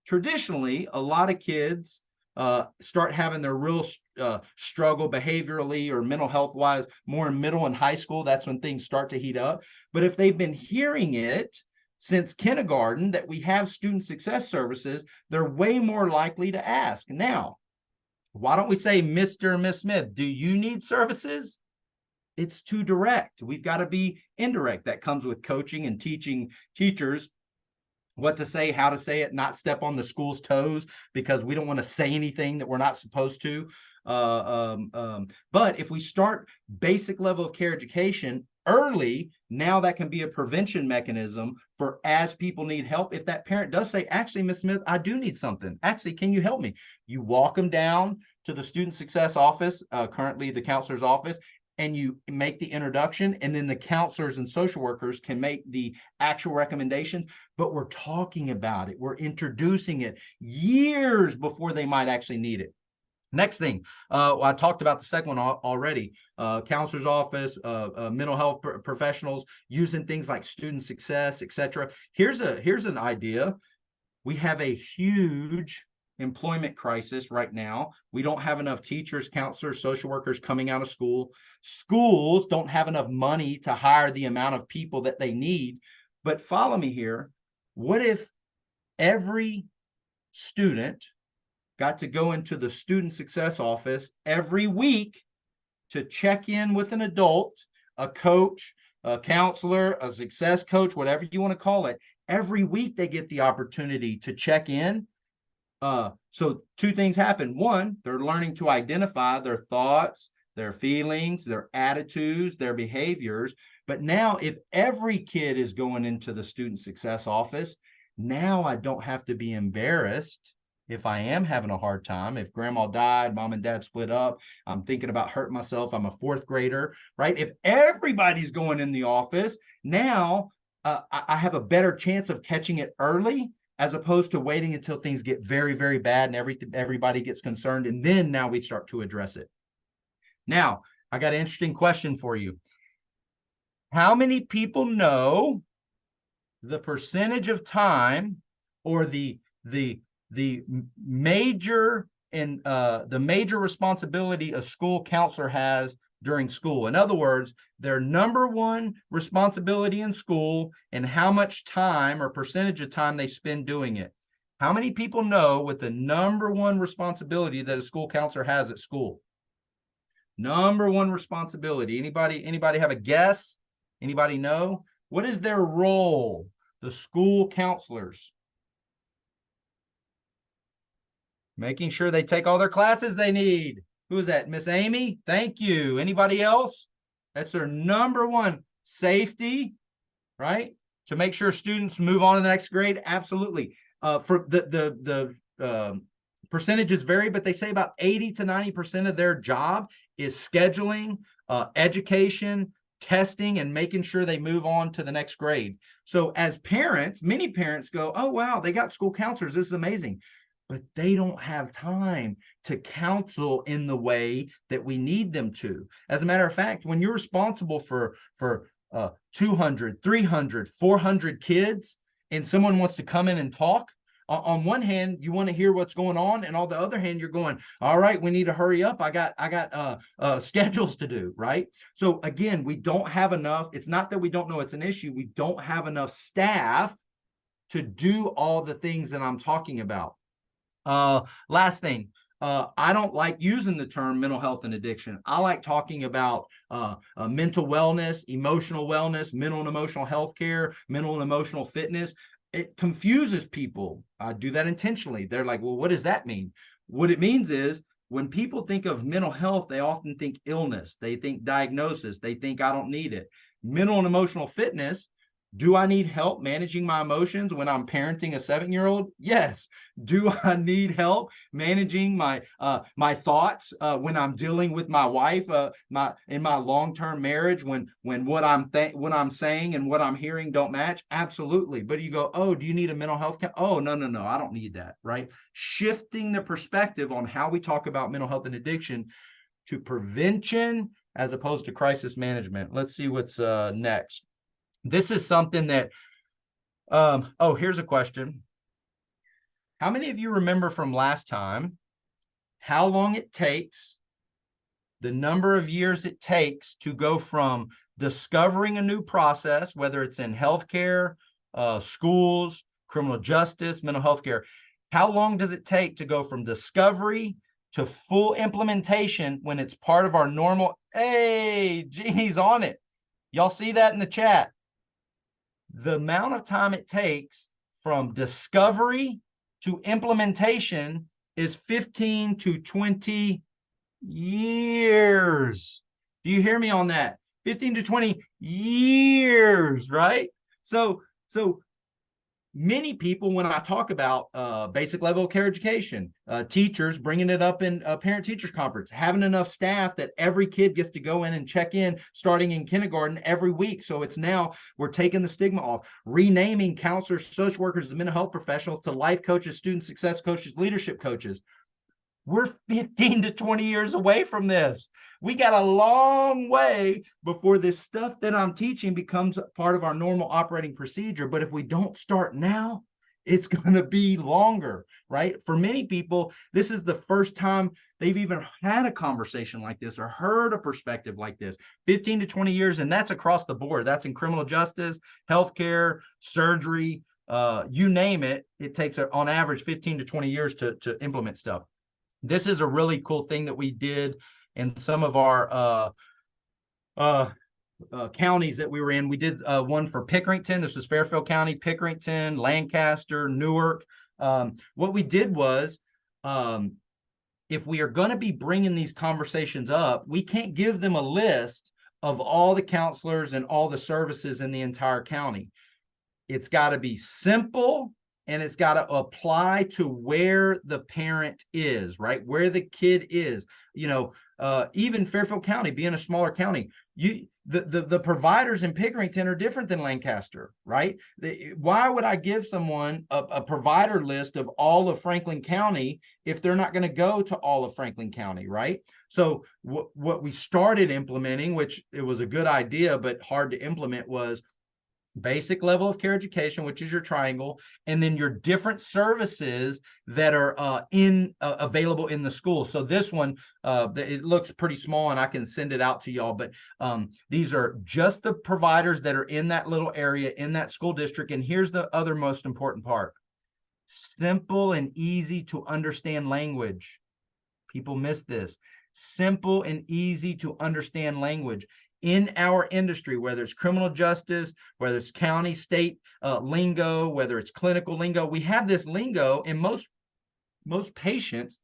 Traditionally, a lot of kids start having their real struggle behaviorally or mental health wise more in middle and high school. That's when things start to heat up. But if they've been hearing it since kindergarten that we have student success services, they're way more likely to ask. Now, why don't we say, "Mr. and Miss Smith, do you need services?" It's too direct. We've got to be indirect. That comes with coaching and teaching teachers what to say, how to say it, not step on the school's toes because we don't want to say anything that we're not supposed to. But if we start basic level of care education early, now that can be a prevention mechanism for as people need help. If that parent does say, "Actually, Miss Smith, I do need something. Actually, can you help me?" You walk them down to the student success office, currently the counselor's office, and you make the introduction, and then the counselors and social workers can make the actual recommendations. But we're talking about it. We're introducing it years before they might actually need it. Next thing, I talked about the second one already. Counselor's office, mental health professionals using things like student success, etc. Here's an idea. We have a huge employment crisis right now. We don't have enough teachers, counselors, social workers coming out of school. Schools don't have enough money to hire the amount of people that they need. But follow me here. What if every student got to go into the student success office every week to check in with an adult, a coach, a counselor, a success coach, whatever you want to call it? Every week they get the opportunity to check in. So two things happen. One, they're learning to identify their thoughts, their feelings, their attitudes, their behaviors. But now if every kid is going into the student success office, now I don't have to be embarrassed if I am having a hard time. If grandma died, mom and dad split up, I'm thinking about hurting myself, I'm a fourth grader, right? If everybody's going in the office, now I have a better chance of catching it early as opposed to waiting until things get very, very bad and everybody gets concerned. And then now we start to address it. Now, I got an interesting question for you. How many people know the percentage of time or the major responsibility a school counselor has during school? In other words, their number one responsibility in school and how much time or percentage of time they spend doing it. How many people know what the number one responsibility that a school counselor has at school? Number one responsibility. Anybody have a guess? Anybody know? What is their role? The school counselors. Making sure they take all their classes they need. Who is that? Miss Amy? Thank you. Anybody else? That's their number one. Safety, right? To make sure students move on to the next grade, absolutely. For the percentages vary, but they say about 80 to 90% of their job is scheduling, education, testing, and making sure they move on to the next grade. So as parents, many parents go, oh, wow, they got school counselors. This is amazing. But they don't have time to counsel in the way that we need them to. As a matter of fact, when you're responsible for 200, 300, 400 kids, and someone wants to come in and talk, on one hand, you want to hear what's going on, and on the other hand, you're going, all right, we need to hurry up. I got schedules to do, right? So again, we don't have enough. It's not that we don't know it's an issue. We don't have enough staff to do all the things that I'm talking about. Last thing, I don't like using the term mental health and addiction. I like talking about mental wellness, emotional wellness, mental and emotional health care, mental and emotional fitness. It confuses people. I do that intentionally. They're like, well, what does that mean? What it means is when people think of mental health, they often think illness. They think diagnosis. They think I don't need it. Mental and emotional fitness. Do I need help managing my emotions when I'm parenting a 7-year-old? Yes. Do I need help managing my thoughts when I'm dealing with my wife in my long-term marriage when what I'm saying and what I'm hearing don't match? Absolutely. But you go, oh, do you need a mental health? Oh, no, I don't need that. Right? Shifting the perspective on how we talk about mental health and addiction to prevention as opposed to crisis management. Let's see what's next. This is something that, here's a question. How many of you remember from last time how long it takes, the number of years it takes to go from discovering a new process, whether it's in healthcare, schools, criminal justice, mental health care? How long does it take to go from discovery to full implementation when it's part of our normal? Hey, Jeannie's on it. Y'all see that in the chat? The amount of time it takes from discovery to implementation is 15 to 20 years. Do you hear me on that? 15 to 20 years, right? So many people, when I talk about basic level of care education, teachers bringing it up in a parent teachers conference, having enough staff that every kid gets to go in and check in starting in kindergarten every week. So it's now we're taking the stigma off, renaming counselors, social workers, and mental health professionals to life coaches, student success coaches, leadership coaches. We're 15 to 20 years away from this. We got a long way before this stuff that I'm teaching becomes part of our normal operating procedure. But if we don't start now, it's going to be longer, right? For many people, this is the first time they've even had a conversation like this or heard a perspective like this. 15 to 20 years, and that's across the board. That's in criminal justice, healthcare, surgery, you name it. It takes on average 15 to 20 years to implement stuff. This is a really cool thing that we did in some of our counties that we were in. We did one for Pickerington. This was Fairfield County, Pickerington, Lancaster, Newark. What we did was, if we are going to be bringing these conversations up, we can't give them a list of all the counselors and all the services in the entire county. It's got to be simple, and it's got to apply to where the parent is, right? Where the kid is. Even Fairfield County, being a smaller county, the providers in Pickerington are different than Lancaster, right? Why would I give someone a provider list of all of Franklin County if they're not going to go to all of Franklin County, right? So what we started implementing, which it was a good idea but hard to implement, was basic level of care education, which is your triangle, and then your different services that are available in the school. So this one, it looks pretty small, and I can send it out to y'all, but these are just the providers that are in that little area, in that school district. And here's the other most important part: simple and easy to understand language. People miss this. Simple and easy to understand language. In our industry, whether it's criminal justice, whether it's county, state lingo, whether it's clinical lingo, we have this lingo, and most patients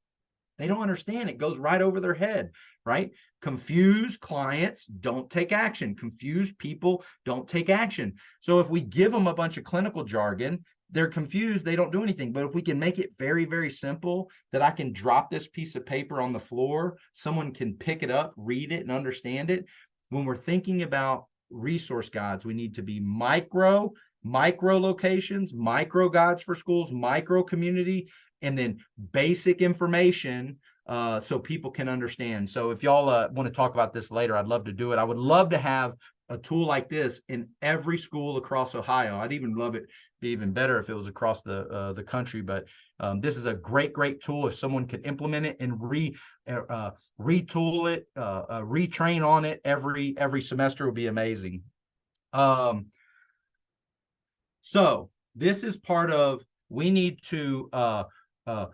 They don't understand. It goes right over their head, right? Confused clients don't take action. Confused people don't take action. So if we give them a bunch of clinical jargon, they're confused, they don't do anything. But if we can make it very, very simple, that I can drop this piece of paper on the floor, someone can pick it up, read it, and understand it. When we're thinking about resource guides, we need to be micro locations, micro guides for schools, micro community, and then basic information so people can understand. So if y'all want to talk about this later, I'd love to do it. I would love to have a tool like this in every school across Ohio. I'd even love it, be even better if it was across the country. But this is a great tool. If someone could implement it and retool it, retrain on it every semester, would be amazing. So this is part of, we need to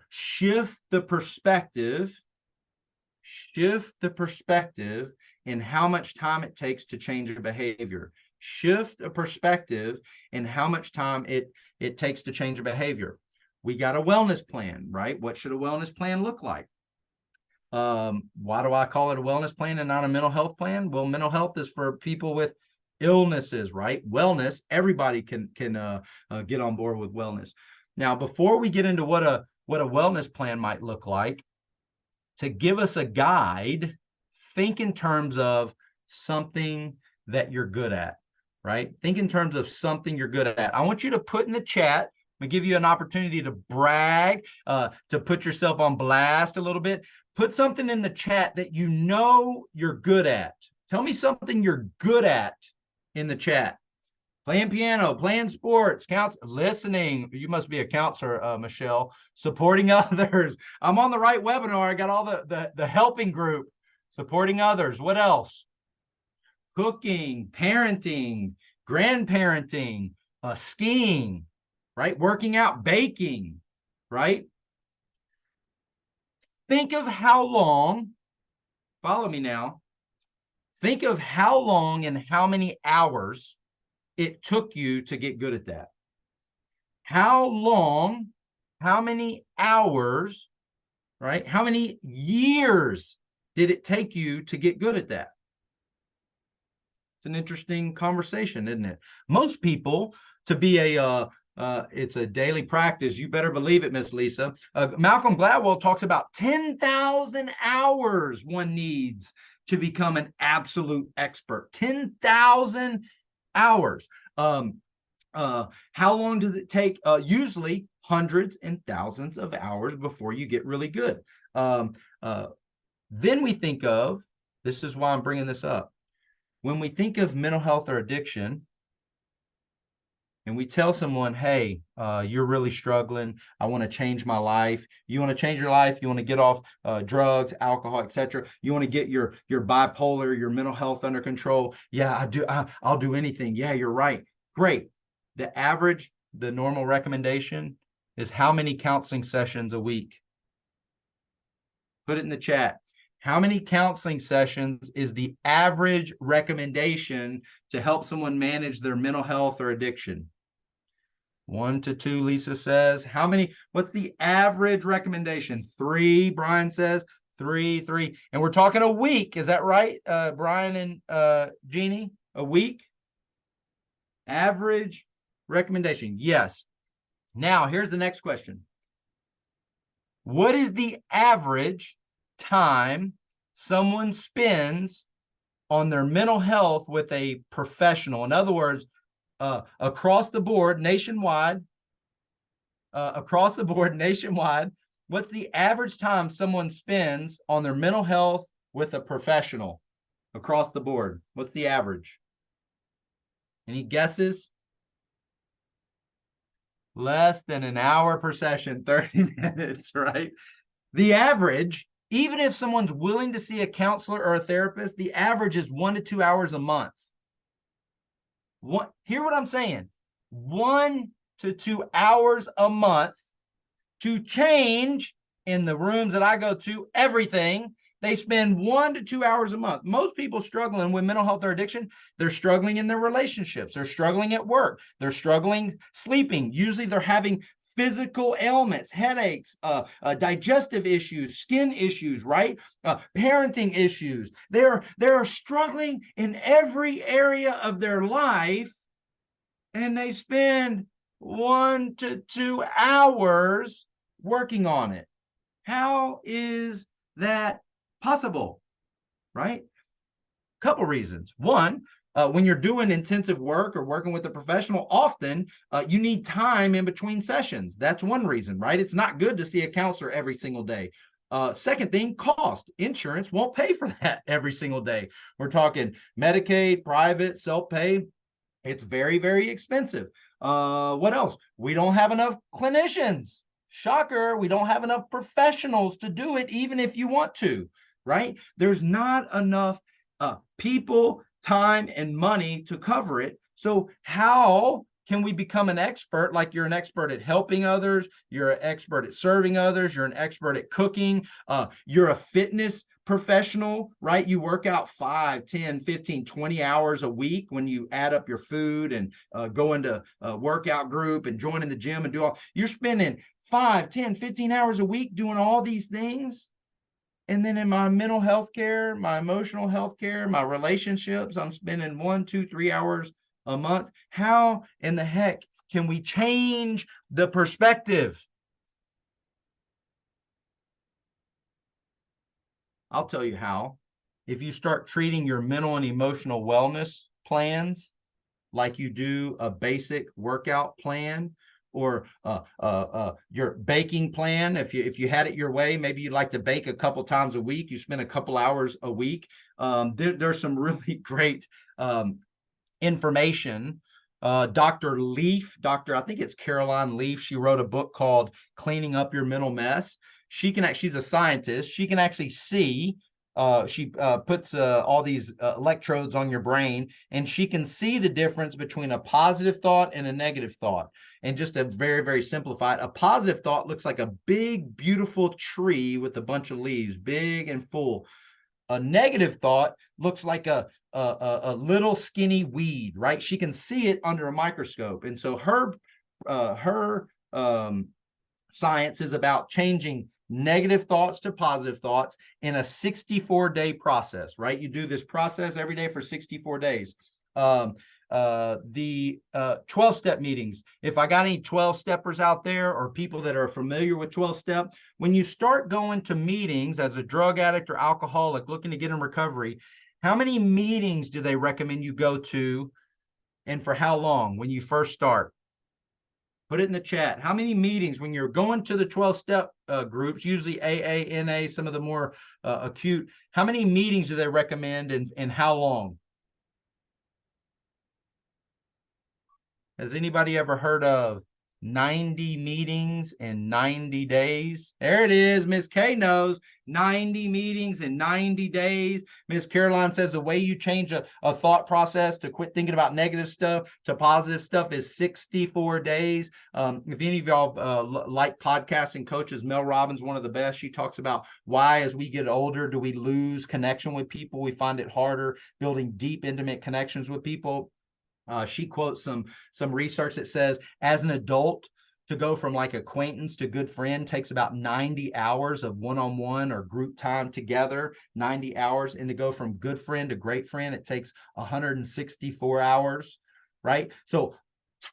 shift the perspective in how much time it takes to change a behavior. Shift a perspective in how much time it takes to change a behavior. We got a wellness plan, right? What should a wellness plan look like? Why do I call it a wellness plan and not a mental health plan? Well, mental health is for people with illnesses, right? Wellness, everybody can get on board with wellness. Now, before we get into what a wellness plan might look like, to give us a guide, think in terms of something that you're good at, right? Think in terms of something you're good at. I want you to put in the chat, I'm gonna give you an opportunity to brag, to put yourself on blast a little bit. Put something in the chat that you know you're good at. Tell me something you're good at in the chat. Playing piano, playing sports, listening. You must be a counselor, Michelle. Supporting others. I'm on the right webinar. I got all the helping group. Supporting others. What else? Cooking, parenting, grandparenting, skiing, right? Working out, baking, right? Think of how long, follow me now. Think of how long and how many hours it took you to get good at that. How long, how many hours, right? How many years did it take you to get good at that? It's an interesting conversation, isn't it? Most people, to be it's a daily practice. You better believe it, Miss Lisa. Malcolm Gladwell talks about 10,000 hours one needs to become an absolute expert. 10,000 hours. How long does it take? Usually hundreds and thousands of hours before you get really good. Then we think of, this is why I'm bringing this up. When we think of mental health or addiction, and we tell someone, hey, you're really struggling, I want to change my life. You want to change your life, you want to get off drugs, alcohol, etc. You want to get your bipolar, your mental health under control. Yeah, I do. I'll do anything. Yeah, you're right. Great. The normal recommendation is how many counseling sessions a week? Put it in the chat. How many counseling sessions is the average recommendation to help someone manage their mental health or addiction? 1 to 2, Lisa says. How many? What's the average recommendation? 3, Brian says. 3. And we're talking a week. Is that right, Brian and Jeannie? A week? Average recommendation. Yes. Now, here's the next question. What is the average time someone spends on their mental health with a professional? In other words, across the board, nationwide, what's the average time someone spends on their mental health with a professional across the board? What's the average? Any guesses? Less than an hour per session, 30 minutes, right? The average, even if someone's willing to see a counselor or a therapist, the average is 1 to 2 hours a month. Hear what I'm saying? 1 to 2 hours a month to change, in the rooms that I go to, everything. They spend 1 to 2 hours a month. Most people struggling with mental health or addiction, they're struggling in their relationships. They're struggling at work. They're struggling sleeping. Usually they're having physical ailments, headaches, digestive issues, skin issues, right? Parenting issues. They're struggling in every area of their life, and they spend 1 to 2 hours working on it. How is that possible? Right? Couple reasons. One, when you're doing intensive work or working with a professional, often you need time in between sessions. That's one reason, right? It's not good to see a counselor every single day. Second thing, cost. Insurance won't pay for that every single day. We're talking Medicaid, private, self-pay. It's very, very expensive. What else? We don't have enough clinicians. Shocker, we don't have enough professionals to do it, even if you want to, right? There's not enough people, time, and money to cover it. So how can we become an expert? Like you're an expert at helping others, you're an expert at serving others, you're an expert at cooking, you're a fitness professional, right? You work out 5, 10, 15, 20 hours a week when you add up your food and go into a workout group and join in the gym and do all. You're spending 5, 10, 15 hours a week doing all these things. And then in my mental health care, my emotional health care, my relationships, I'm spending 1, 2, 3 hours a month. How in the heck can we change the perspective? I'll tell you how. If you start treating your mental and emotional wellness plans like you do a basic workout plan, or your baking plan. If you had it your way, maybe you'd like to bake a couple times a week. You spend a couple hours a week. There's some really great information. Dr. Leaf, I think it's Caroline Leaf. She wrote a book called Cleaning Up Your Mental Mess. She's a scientist. She can actually see. She puts all these electrodes on your brain, and she can see the difference between a positive thought and a negative thought. And just a very, very simplified, a positive thought looks like a big, beautiful tree with a bunch of leaves, big and full. A negative thought looks like a little skinny weed, right? She can see it under a microscope. And so her science is about changing negative thoughts to positive thoughts in a 64-day process, right? You do this process every day for 64 days. The 12-step meetings, if I got any 12-steppers out there or people that are familiar with 12-step, when you start going to meetings as a drug addict or alcoholic looking to get in recovery, how many meetings do they recommend you go to, and for how long when you first start? Put it in the chat. How many meetings when you're going to the 12-step groups, usually AA, NA, some of the more acute, how many meetings do they recommend, and how long? Has anybody ever heard of 90 meetings in 90 days? There it is. Miss K knows. 90 meetings in 90 days. Miss Caroline says the way you change a thought process to quit thinking about negative stuff to positive stuff is 64 days. If any of y'all like podcasting coaches, Mel Robbins, one of the best, she talks about why as we get older do we lose connection with people. We find it harder building deep, intimate connections with people. She quotes some research that says as an adult, to go from like acquaintance to good friend takes about 90 hours of one-on-one or group time together, 90 hours. And to go from good friend to great friend, it takes 164 hours, right? So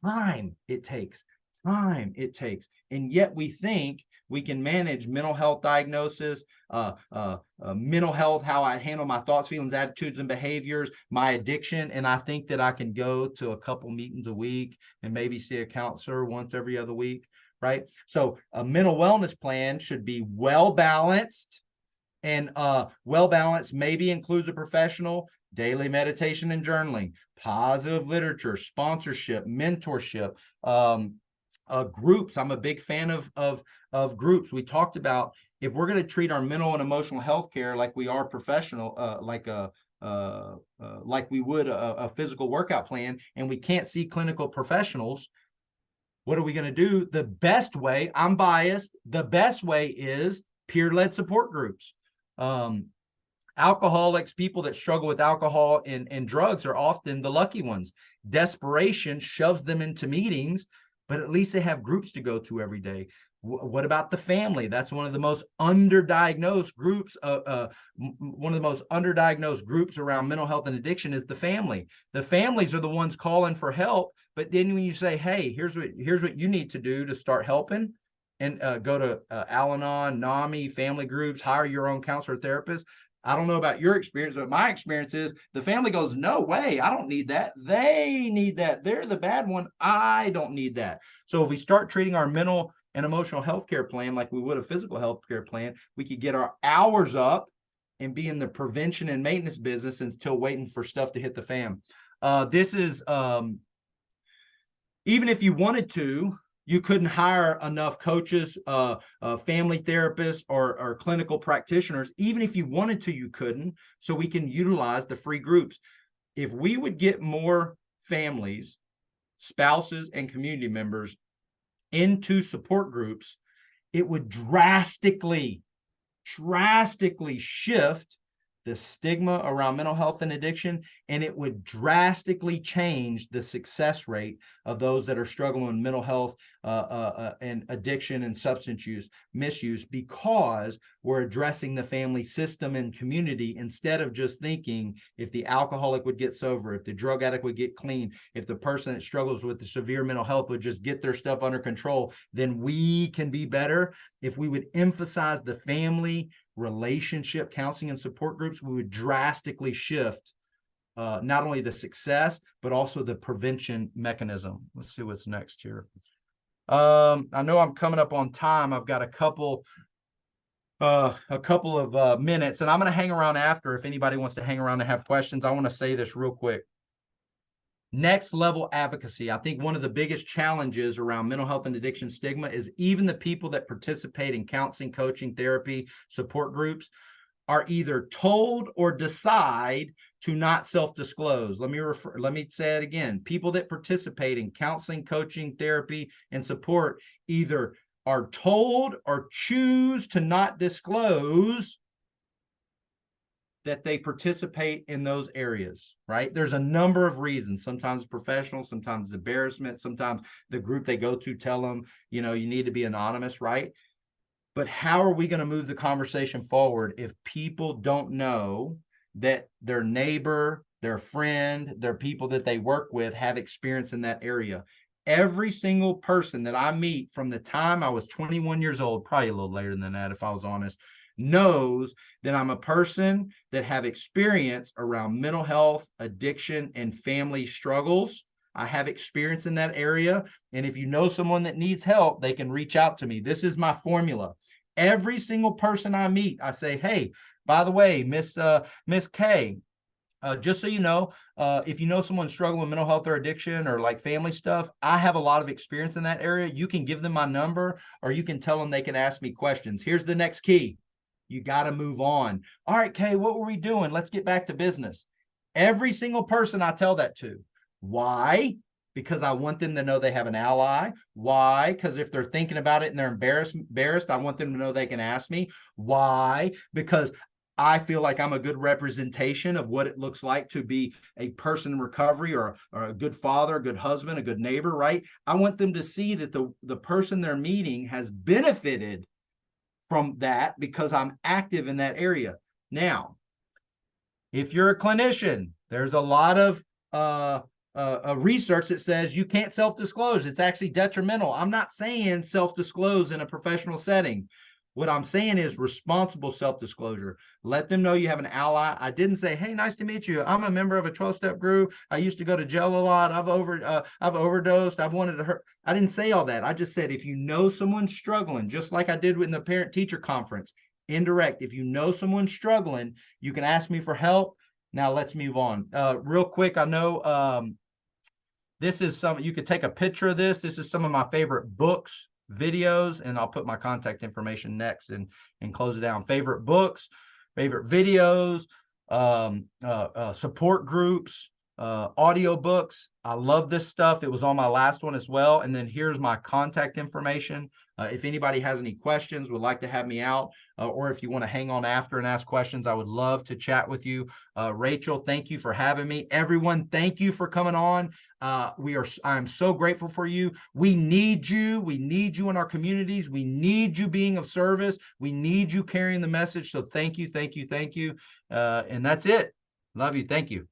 time it takes. And yet we think we can manage mental health diagnosis, mental health, how I handle my thoughts, feelings, attitudes, and behaviors, my addiction. And I think that I can go to a couple meetings a week and maybe see a counselor once every other week, right? So a mental wellness plan should be well-balanced, and well-balanced maybe includes a professional, daily meditation and journaling, positive literature, sponsorship, mentorship, groups. I'm a big fan of groups. We talked about if we're going to treat our mental and emotional health care like we are professional, like we would a physical workout plan, and we can't see clinical professionals, what are we going to do? The best way, I'm biased, the best way is peer-led support groups. Alcoholics, people that struggle with alcohol and drugs are often the lucky ones. Desperation shoves them into meetings but at least they have groups to go to every day. What about the family? That's one of the most underdiagnosed groups. One of the most underdiagnosed groups around mental health and addiction is the family. The families are the ones calling for help. But then when you say, "Hey, here's what you need to do to start helping," and go to Al-Anon, NAMI, family groups, hire your own counselor, therapist. I don't know about your experience, but my experience is the family goes, "No way, I don't need that. They need that. They're the bad one. I don't need that." So if we start treating our mental and emotional health care plan like we would a physical health care plan, we could get our hours up and be in the prevention and maintenance business until waiting for stuff to hit the fan. This is even if you wanted to, you couldn't hire enough coaches, family therapists, or clinical practitioners. Even if you wanted to, you couldn't. So we can utilize the free groups. If we would get more families, spouses, and community members into support groups, it would drastically shift the stigma around mental health and addiction, and it would drastically change the success rate of those that are struggling with mental health and addiction and substance use misuse, because we're addressing the family system and community instead of just thinking if the alcoholic would get sober, if the drug addict would get clean, if the person that struggles with the severe mental health would just get their stuff under control, then we can be better. If we would emphasize the family relationship counseling and support groups, we would drastically shift not only the success, but also the prevention mechanism. Let's see what's next here. I know I'm coming up on time. I've got a couple of minutes, and I'm going to hang around after if anybody wants to hang around and have questions. I want to say this real quick. Next level advocacy. I think one of the biggest challenges around mental health and addiction stigma is even the people that participate in counseling, coaching, therapy, support groups are either told or decide to not self-disclose. Let me say it again. People that participate in counseling, coaching, therapy, and support either are told or choose to not disclose that they participate in those areas, right? There's a number of reasons. Sometimes professional, sometimes embarrassment, sometimes the group they go to tell them, you need to be anonymous, right? But how are we going to move the conversation forward if people don't know that their neighbor, their friend, their people that they work with have experience in that area? Every single person that I meet from the time I was 21 years old, probably a little later than that if I was honest, knows that I'm a person that have experience around mental health, addiction, and family struggles. I have experience in that area. And if you know someone that needs help, they can reach out to me. This is my formula. Every single person I meet, I say, "Hey, by the way, Miss K, just so you know, if you know someone struggling with mental health or addiction or like family stuff, I have a lot of experience in that area. You can give them my number, or you can tell them they can ask me questions. Here's the next key. You got to move on. All right, Kay, what were we doing? Let's get back to business." Every single person I tell that to. Why? Because I want them to know they have an ally. Why? Because if they're thinking about it and they're embarrassed, I want them to know they can ask me. Why? Because I feel like I'm a good representation of what it looks like to be a person in recovery, or a good father, a good husband, a good neighbor, right? I want them to see that the person they're meeting has benefited from that because I'm active in that area. Now, if you're a clinician, there's a lot of research that says you can't self-disclose. It's actually detrimental. I'm not saying self-disclose in a professional setting. What I'm saying is responsible self-disclosure. Let them know you have an ally. I didn't say, "Hey, nice to meet you. I'm a member of a 12-step group. I used to go to jail a lot. I've overdosed. I've wanted to hurt." I didn't say all that. I just said, if you know someone struggling, just like I did in the parent-teacher conference, indirect. If you know someone struggling, you can ask me for help. Now let's move on. Real quick, I know this is you could take a picture of this. This is some of my favorite books, videos, and I'll put my contact information next and close it down. Favorite books, favorite videos, support groups, audiobooks. I love this stuff. It was on my last one as well. And then here's my contact information. If anybody has any questions, would like to have me out, or if you want to hang on after and ask questions, I would love to chat with you. Rachel, thank you for having me. Everyone, thank you for coming on. I'm so grateful for you. We need you. We need you in our communities. We need you being of service. We need you carrying the message. So thank you, thank you, thank you. And that's it. Love you. Thank you.